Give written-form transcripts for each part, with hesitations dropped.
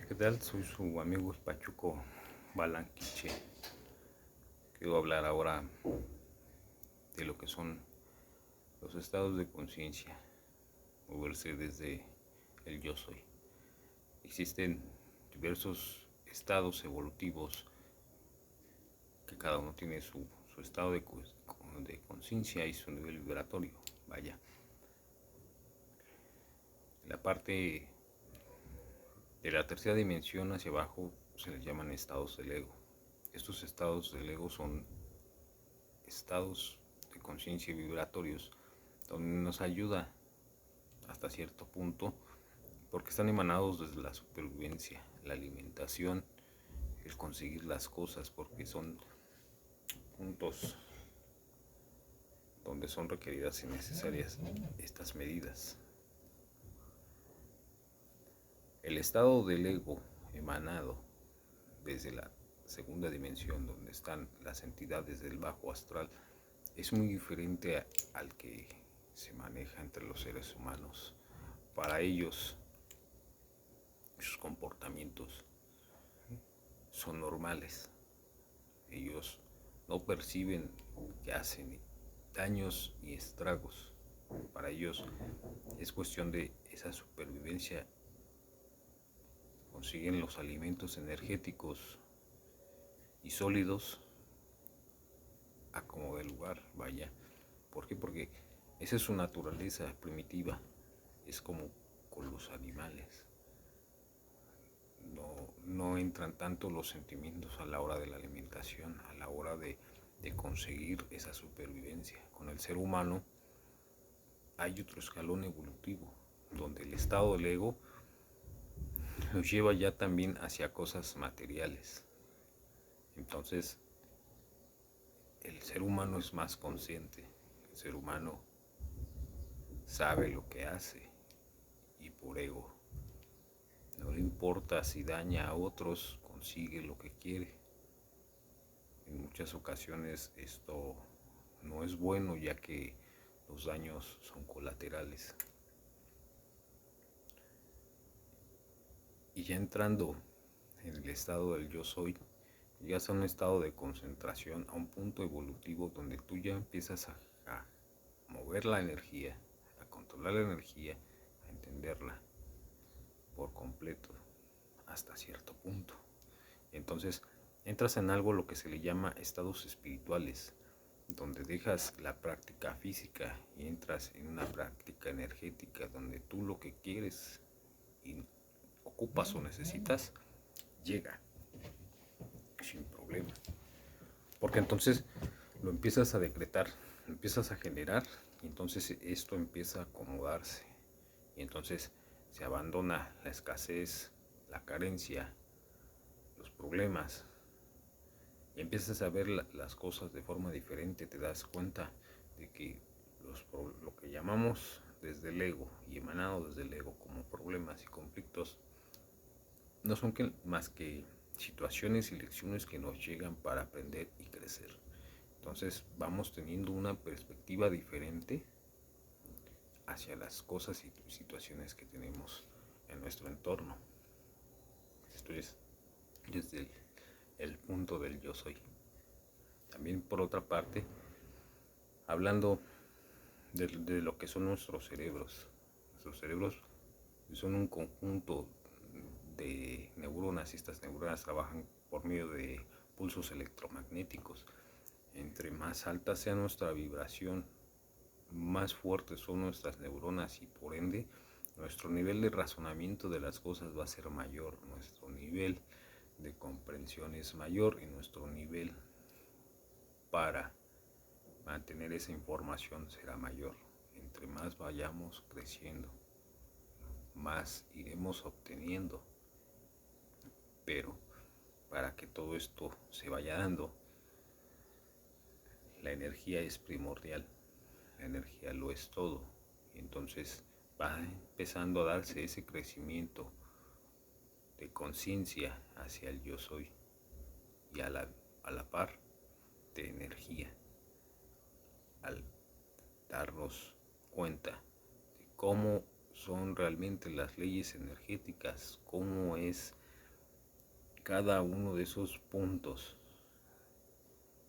¿Qué tal? Soy su amigo Pachuco Balanquiche. Quiero hablar ahora de lo que son los estados de conciencia, moverse desde el yo soy. Existen diversos estados evolutivos que cada uno tiene su estado de conciencia y su nivel vibratorio. Vaya, la parte de la tercera dimensión hacia abajo se les llaman estados del ego. Estos estados del ego son estados de conciencia vibratorios donde nos ayuda hasta cierto punto porque están emanados desde la supervivencia, la alimentación, el conseguir las cosas, porque son puntos donde son requeridas y necesarias estas medidas. El estado del ego emanado desde la segunda dimensión, donde están las entidades del bajo astral, es muy diferente al que se maneja entre los seres humanos. Para ellos, sus comportamientos son normales. Ellos no perciben que hacen daños y estragos. Para ellos es cuestión de esa supervivencia. Consiguen los alimentos energéticos y sólidos a como de lugar, vaya. ¿Por qué? Porque esa es su naturaleza primitiva. Es como con los animales. No entran tanto los sentimientos a la hora de la alimentación, a la hora de conseguir esa supervivencia. Con el ser humano hay otro escalón evolutivo, donde el estado del ego nos lleva ya también hacia cosas materiales. Entonces, el ser humano es más consciente, el ser humano sabe lo que hace y por ego no le importa si daña a otros, consigue lo que quiere. En muchas ocasiones esto no es bueno, ya que los daños son colaterales. Y ya entrando en el estado del yo soy, llegas a un estado de concentración, a un punto evolutivo donde tú ya empiezas a mover la energía, a controlar la energía, a entenderla por completo hasta cierto punto. Entonces entras en algo lo que se le llama estados espirituales, donde dejas la práctica física y entras en una práctica energética donde tú lo que quieres y ocupas o necesitas llega sin problema, porque entonces lo empiezas a decretar, lo empiezas a generar y entonces esto empieza a acomodarse y entonces se abandona la escasez, la carencia, los problemas y empiezas a ver las cosas de forma diferente. Te das cuenta de que lo que llamamos desde el ego y emanado desde el ego como problemas y conflictos no son más que situaciones y lecciones que nos llegan para aprender y crecer. Entonces vamos teniendo una perspectiva diferente hacia las cosas y situaciones que tenemos en nuestro entorno. Esto es desde el punto del yo soy. También por otra parte, hablando de lo que son nuestros cerebros. Nuestros cerebros son un conjunto de neuronas y estas neuronas trabajan por medio de pulsos electromagnéticos. Entre más alta sea nuestra vibración, más fuertes son nuestras neuronas y por ende nuestro nivel de razonamiento de las cosas va a ser mayor, nuestro nivel de comprensión es mayor y nuestro nivel para mantener esa información será mayor. Entre más vayamos creciendo, más iremos obteniendo. Pero para que todo esto se vaya dando, la energía es primordial, la energía lo es todo. Y entonces va empezando a darse ese crecimiento de conciencia hacia el yo soy y a la par de energía. Al darnos cuenta de cómo son realmente las leyes energéticas, cómo es cada uno de esos puntos,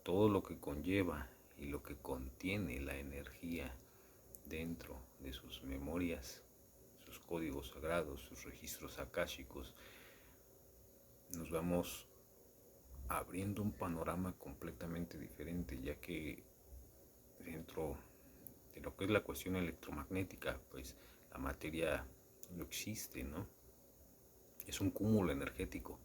todo lo que conlleva y lo que contiene la energía dentro de sus memorias, sus códigos sagrados, sus registros akáshicos, nos vamos abriendo un panorama completamente diferente, ya que dentro de lo que es la cuestión electromagnética, pues la materia no existe, ¿no? Es un cúmulo energético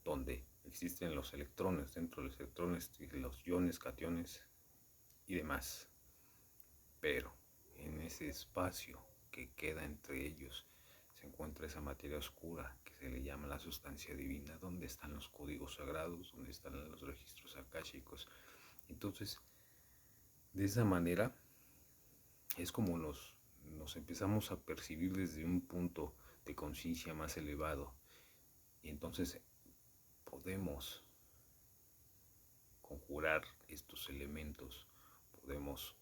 donde existen los electrones, dentro de los electrones los iones, cationes y demás. Pero en ese espacio que queda entre ellos se encuentra esa materia oscura que se le llama la sustancia divina, donde están los códigos sagrados, donde están los registros akáshicos. Entonces, de esa manera es como nos empezamos a percibir desde un punto de conciencia más elevado, y entonces podemos conjurar estos elementos, podemos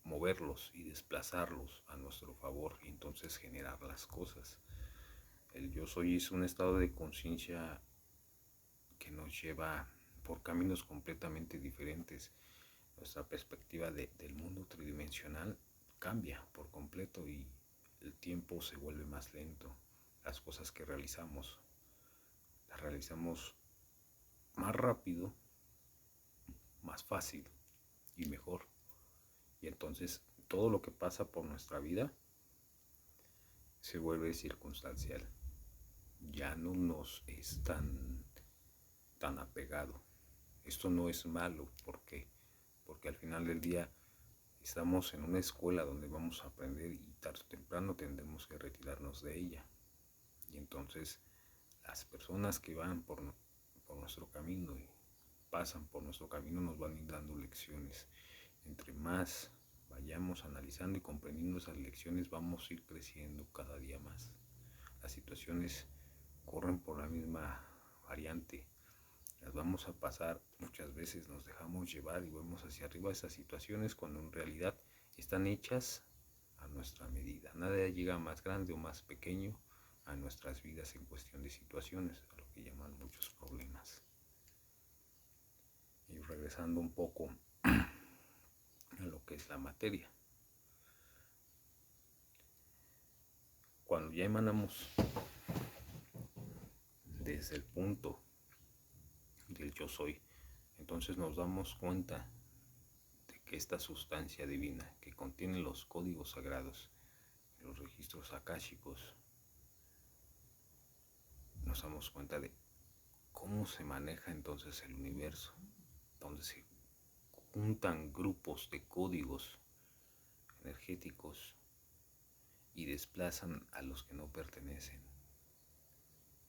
moverlos y desplazarlos a nuestro favor y entonces generar las cosas. El yo soy es un estado de conciencia que nos lleva por caminos completamente diferentes. Nuestra perspectiva del mundo tridimensional cambia por completo y el tiempo se vuelve más lento. Las cosas que realizamos las realizamos más rápido, más fácil y mejor. Y entonces todo lo que pasa por nuestra vida se vuelve circunstancial. Ya no nos es tan apegado. Esto no es malo, porque al final del día estamos en una escuela donde vamos a aprender y tarde o temprano tendremos que retirarnos de ella. Y entonces las personas que van por nuestro camino y pasan por nuestro camino nos van a ir dando lecciones. Entre más vayamos analizando y comprendiendo esas lecciones, vamos a ir creciendo cada día más. Las situaciones corren por la misma variante, las vamos a pasar, muchas veces nos dejamos llevar y vemos hacia arriba esas situaciones cuando en realidad están hechas a nuestra medida. Nada llega más grande o más pequeño a nuestras vidas en cuestión de situaciones, a lo que llaman muchos problemas. Y regresando un poco a lo que es la materia. Cuando ya emanamos desde el punto del yo soy, entonces nos damos cuenta de que esta sustancia divina que contiene los códigos sagrados, los registros akáshicos, nos damos cuenta de cómo se maneja entonces el universo, donde se juntan grupos de códigos energéticos y desplazan a los que no pertenecen.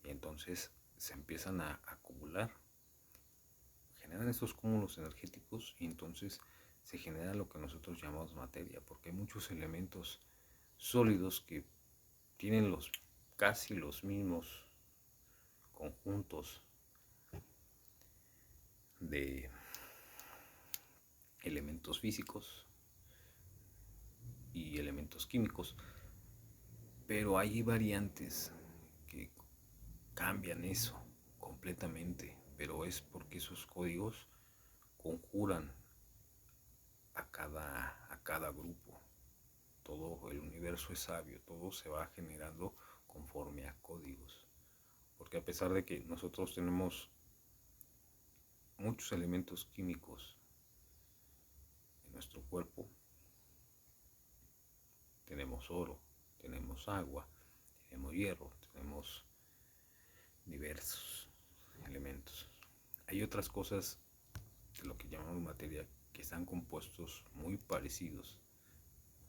Y entonces se empiezan a acumular, generan estos cúmulos energéticos y entonces se genera lo que nosotros llamamos materia, porque hay muchos elementos sólidos que tienen casi los mismos conjuntos de elementos físicos y elementos químicos, pero hay variantes que cambian eso completamente, pero es porque esos códigos conjuran a cada grupo. Todo el universo es sabio, todo se va generando conforme a códigos, porque a pesar de que nosotros tenemos muchos elementos químicos en nuestro cuerpo, tenemos oro, tenemos agua, tenemos hierro, tenemos diversos elementos. Hay otras cosas de lo que llamamos materia que están compuestos muy parecidos,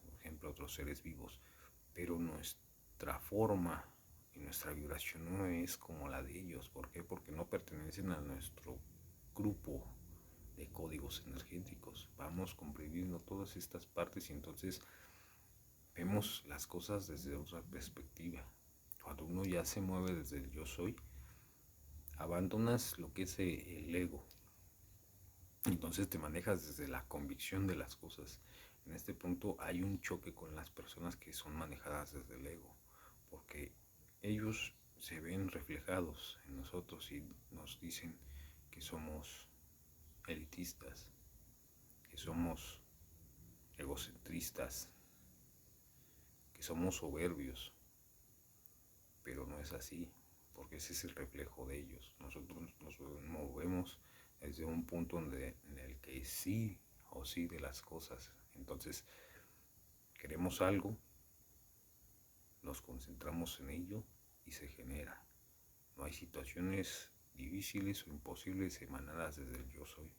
por ejemplo otros seres vivos, pero nuestra forma y nuestra vibración no es como la de ellos. ¿Por qué? Porque no pertenecen a nuestro grupo de códigos energéticos. Vamos comprendiendo todas estas partes y entonces vemos las cosas desde otra perspectiva. Cuando uno ya se mueve desde el yo soy, abandonas lo que es el ego. Entonces te manejas desde la convicción de las cosas. En este punto hay un choque con las personas que son manejadas desde el ego, porque ellos se ven reflejados en nosotros y nos dicen que somos elitistas, que somos egocentristas, que somos soberbios, pero no es así, porque ese es el reflejo de ellos. Nosotros nos movemos desde un punto en el que sí o sí de las cosas. Entonces, queremos algo, nos concentramos en ello y se genera. No hay situaciones difíciles o imposibles emanadas desde el yo soy.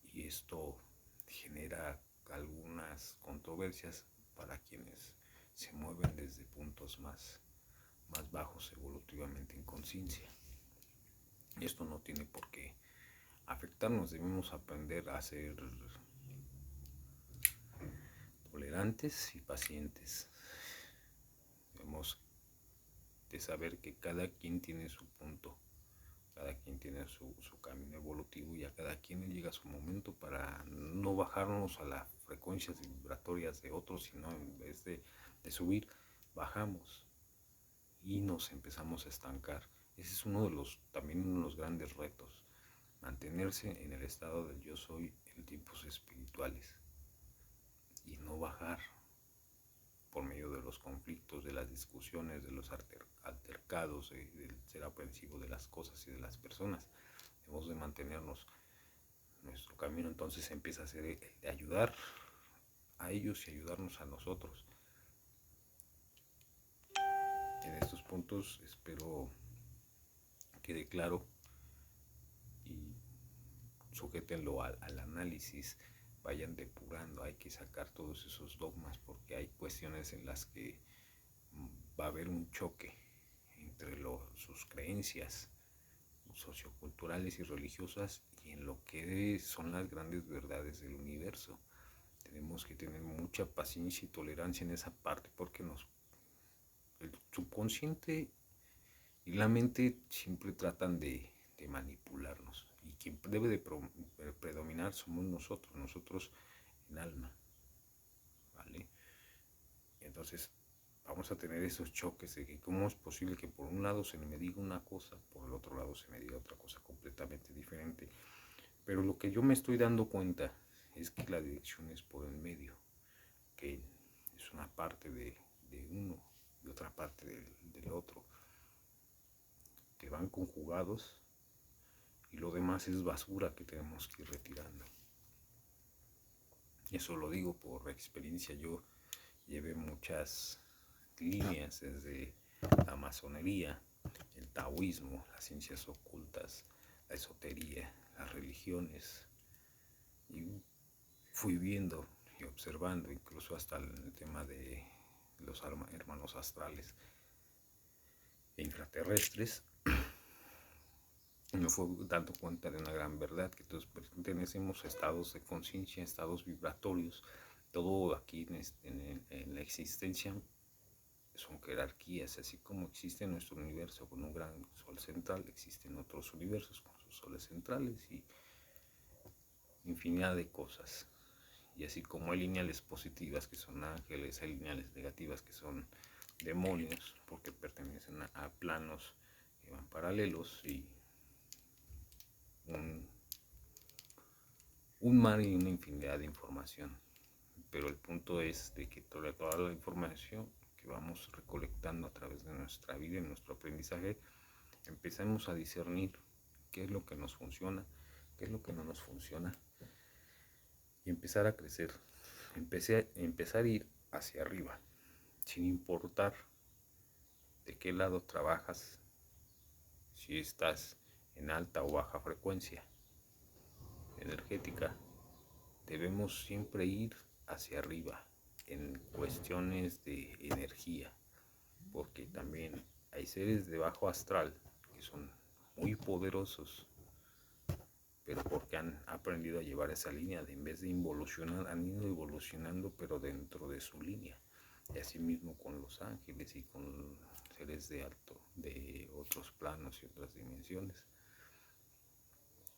Y esto genera algunas controversias para quienes se mueven desde puntos más bajos evolutivamente en conciencia. Esto no tiene por qué afectarnos, debemos aprender a ser tolerantes y pacientes. Debemos de saber que cada quien tiene su punto, cada quien tiene su camino evolutivo y a cada quien le llega su momento para no bajarnos a las frecuencias vibratorias de otros, sino en vez de subir, bajamos y nos empezamos a estancar. Ese es también uno de los grandes retos, mantenerse en el estado del yo soy en tiempos espirituales y no bajar por medio de los conflictos, de las discusiones, de los altercados, del ser aprensivo de las cosas y de las personas. Debemos de mantenernos. Nuestro camino entonces empieza a ser de ayudar a ellos y ayudarnos a nosotros. En estos puntos espero quede claro y sujétenlo al análisis, vayan depurando, hay que sacar todos esos dogmas porque hay cuestiones en las que va a haber un choque entre sus creencias socioculturales y religiosas y en lo que son las grandes verdades del universo. Tenemos que tener mucha paciencia y tolerancia en esa parte porque el subconsciente y la mente siempre tratan de manipularnos y quien debe de predominar somos nosotros en alma, ¿vale? Entonces vamos a tener esos choques de que cómo es posible que por un lado se me diga una cosa, por el otro lado se me diga otra cosa completamente diferente. Pero lo que yo me estoy dando cuenta es que la dirección es por el medio, que es una parte de uno y otra parte del otro, que van conjugados y lo demás es basura que tenemos que ir retirando. Eso lo digo por experiencia, yo llevé muchas líneas desde la masonería, el taoísmo, las ciencias ocultas, la esotería, las religiones, y fui viendo y observando incluso hasta el tema de los hermanos astrales e infraterrestres. Me fue dando cuenta de una gran verdad, que todos pertenecemos a estados de conciencia, estados vibratorios. Todo aquí en la existencia son jerarquías, así como existe nuestro universo con un gran sol central, existen otros universos con sus soles centrales y infinidad de cosas. Y así como hay lineales positivas que son ángeles, hay lineales negativas que son demonios, porque pertenecen a planos que van paralelos y un mar y una infinidad de información. Pero el punto es de que toda la información que vamos recolectando a través de nuestra vida y nuestro aprendizaje, empezamos a discernir qué es lo que nos funciona, qué es lo que no nos funciona y empezar a crecer. Empezar a ir hacia arriba, sin importar de qué lado trabajas, si estás en alta o baja frecuencia energética. Debemos siempre ir hacia arriba en cuestiones de energía, porque también hay seres de bajo astral que son muy poderosos, pero porque han aprendido a llevar esa línea, en vez de involucionar, han ido evolucionando, pero dentro de su línea. Y así mismo con los ángeles y con seres de otros planos y otras dimensiones.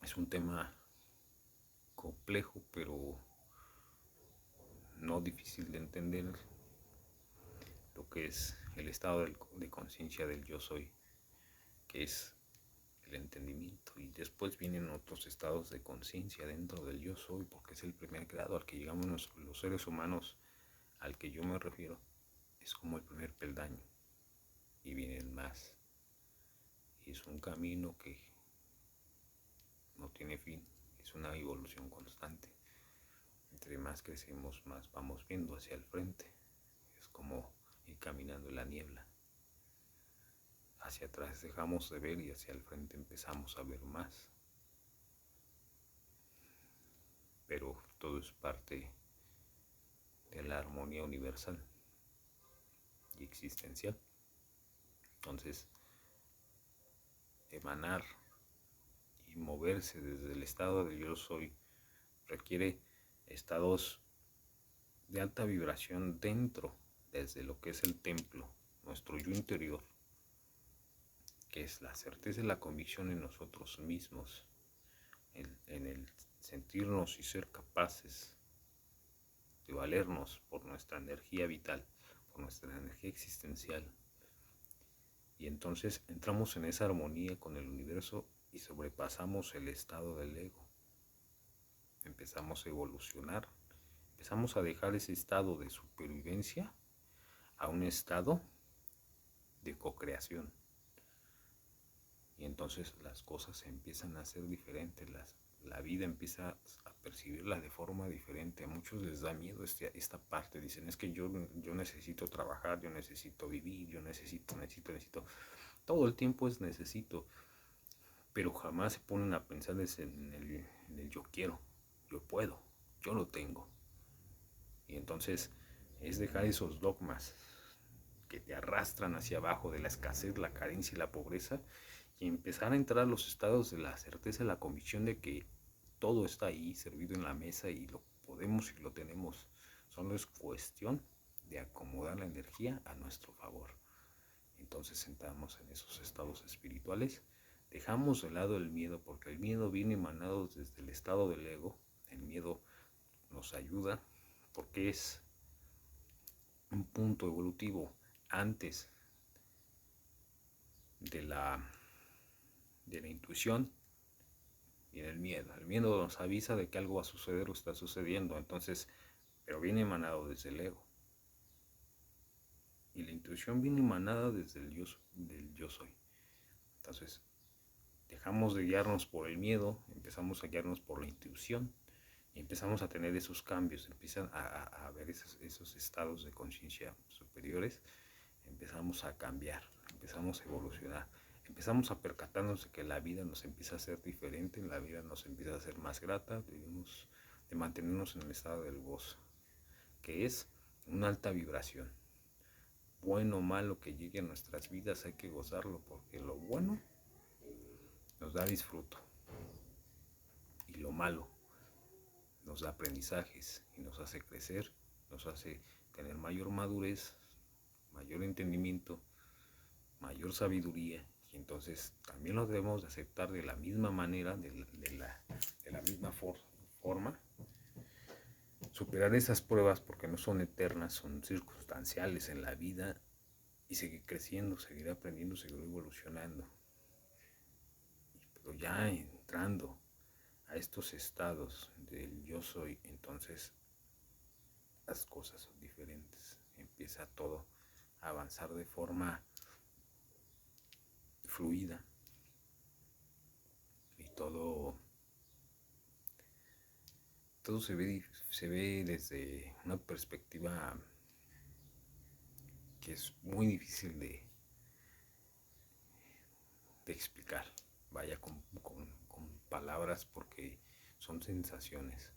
Es un tema complejo, pero no difícil de entender lo que es el estado de conciencia del yo soy, que es el entendimiento, y después vienen otros estados de conciencia dentro del yo soy, porque es el primer grado al que llegamos los seres humanos, al que yo me refiero, es como el primer peldaño, y vienen más, y es un camino que no tiene fin, es una evolución constante. Entre más crecemos, más vamos viendo hacia el frente, es como ir caminando en la niebla. Hacia atrás dejamos de ver y hacia el frente empezamos a ver más. Pero todo es parte de la armonía universal y existencial. Entonces, emanar y moverse desde el estado de yo soy requiere estados de alta vibración dentro, desde lo que es el templo, nuestro yo interior, que es la certeza y la convicción en nosotros mismos, en el sentirnos y ser capaces de valernos por nuestra energía vital, por nuestra energía existencial. Y entonces entramos en esa armonía con el universo y sobrepasamos el estado del ego. Empezamos a evolucionar, empezamos a dejar ese estado de supervivencia a un estado de co-creación. Y entonces las cosas empiezan a ser diferentes, la vida empieza a percibirla de forma diferente. A muchos les da miedo esta parte, dicen, es que yo necesito trabajar, yo necesito vivir, yo necesito. Todo el tiempo es necesito, pero jamás se ponen a pensar en el yo quiero, yo puedo, yo lo tengo. Y entonces es dejar esos dogmas que te arrastran hacia abajo de la escasez, la carencia y la pobreza, y empezar a entrar a los estados de la certeza y la convicción de que todo está ahí servido en la mesa y lo podemos y lo tenemos. Solo es cuestión de acomodar la energía a nuestro favor. Entonces entramos en esos estados espirituales, dejamos de lado el miedo, porque el miedo viene emanado desde el estado del ego. El miedo nos ayuda porque es un punto evolutivo antes de la intuición y del miedo. El miedo nos avisa de que algo va a suceder o está sucediendo, entonces, pero viene emanado desde el ego. Y la intuición viene emanada desde el yo soy. Entonces, dejamos de guiarnos por el miedo, empezamos a guiarnos por la intuición y empezamos a tener esos cambios, empiezan a ver esos estados de conciencia superiores, empezamos a cambiar, empezamos a evolucionar. Empezamos a percatarnos de que la vida nos empieza a ser diferente, la vida nos empieza a ser más grata, debemos de mantenernos en el estado del gozo, que es una alta vibración. Bueno o malo que llegue a nuestras vidas hay que gozarlo, porque lo bueno nos da disfruto y lo malo nos da aprendizajes y nos hace crecer, nos hace tener mayor madurez, mayor entendimiento, mayor sabiduría. Y entonces también lo debemos de aceptar de la misma manera, de la misma forma. Superar esas pruebas, porque no son eternas, son circunstanciales en la vida, y seguir creciendo, seguir aprendiendo, seguir evolucionando. Pero ya entrando a estos estados del yo soy, entonces las cosas son diferentes. Empieza todo a avanzar de forma fluida y todo se ve desde una perspectiva que es muy difícil de explicar, vaya con palabras, porque son sensaciones.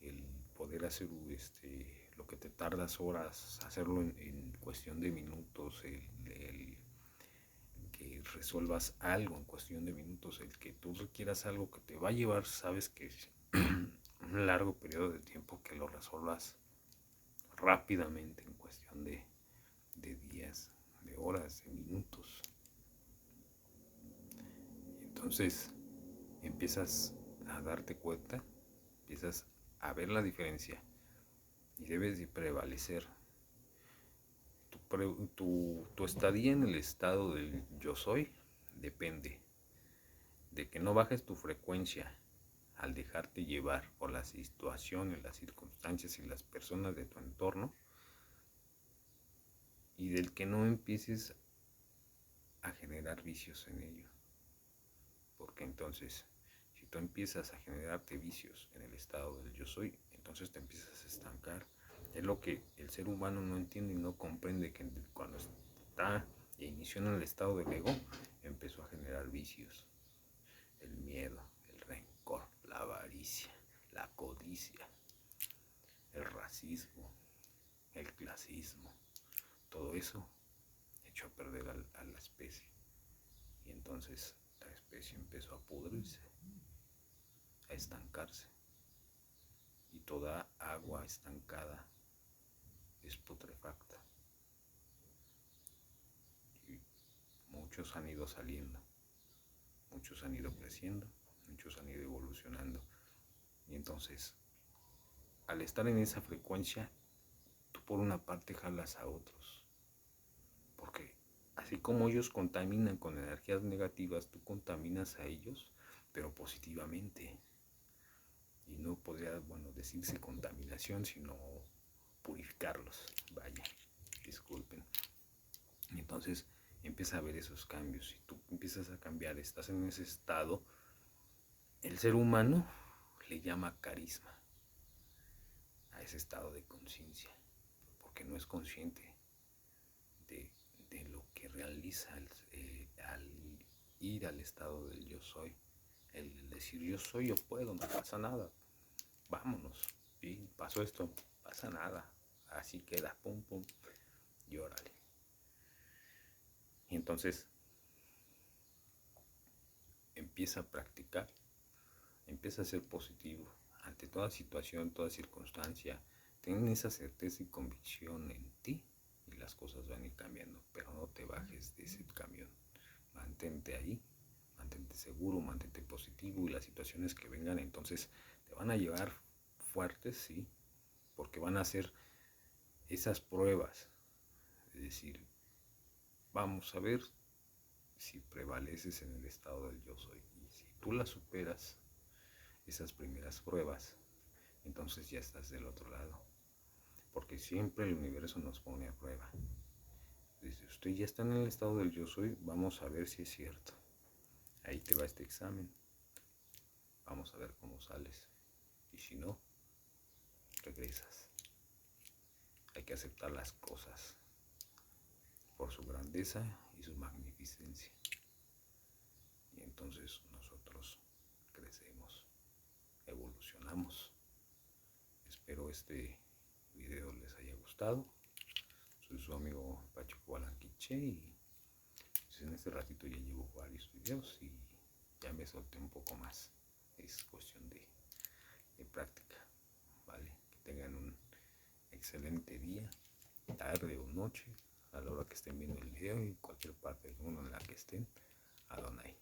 El poder hacer lo que te tardas horas, hacerlo en cuestión de minutos, el que resuelvas algo en cuestión de minutos, el que tú requieras algo que te va a llevar, sabes que es un largo periodo de tiempo, que lo resuelvas rápidamente en cuestión de días, de horas, de minutos. Entonces empiezas a darte cuenta, empiezas a ver la diferencia y debes de prevalecer tu estadía en el estado del yo soy depende de que no bajes tu frecuencia al dejarte llevar por las situaciones, las circunstancias y las personas de tu entorno, y del que no empieces a generar vicios en ello. Porque entonces, si tú empiezas a generarte vicios en el estado del yo soy, entonces te empiezas a estancar. Es lo que el ser humano no entiende y no comprende, que cuando está e inició en el estado del ego, empezó a generar vicios. El miedo, el rencor, la avaricia, la codicia, el racismo, el clasismo, todo eso echó a perder a la especie. Y entonces la especie empezó a pudrirse, a estancarse. Y toda agua estancada es putrefacta. Y muchos han ido saliendo, muchos han ido creciendo, muchos han ido evolucionando. Y entonces, al estar en esa frecuencia, tú por una parte jalas a otros. Porque así como ellos contaminan con energías negativas, tú contaminas a ellos, pero positivamente. Y no podría, decirse contaminación, sino purificarlos. Vaya, disculpen. Y entonces empieza a ver esos cambios. Si tú empiezas a cambiar, estás en ese estado, el ser humano le llama carisma a ese estado de conciencia, porque no es consciente de lo que realiza al ir al estado del yo soy. El decir yo soy, yo puedo, no pasa nada, vámonos, y pasó esto, pasa nada, así queda, pum pum, y órale. Y entonces empieza a practicar, empieza a ser positivo ante toda situación, toda circunstancia. Ten esa certeza y convicción en ti y las cosas van a ir cambiando, pero no te bajes de ese camión. Mantente ahí, mantente seguro, mantente positivo, y las situaciones que vengan entonces te van a llevar fuertes, sí, porque van a ser esas pruebas. Es decir, vamos a ver si prevaleces en el estado del yo soy. Y si tú las superas, esas primeras pruebas, entonces ya estás del otro lado. Porque siempre el universo nos pone a prueba. Dice, usted ya está en el estado del yo soy, vamos a ver si es cierto. Ahí te va este examen. Vamos a ver cómo sales. Y si no, regresas. Hay que aceptar las cosas por su grandeza y su magnificencia. Y entonces nosotros crecemos, evolucionamos. Espero este video les haya gustado. Soy su amigo Pachuco Balanquiche, y pues en este ratito ya llevo varios videos y ya me solté un poco más. Es cuestión de práctica, ¿vale? Que tengan un excelente día, tarde o noche, a la hora que estén viendo el video, y cualquier parte del mundo en la que estén. Adonai.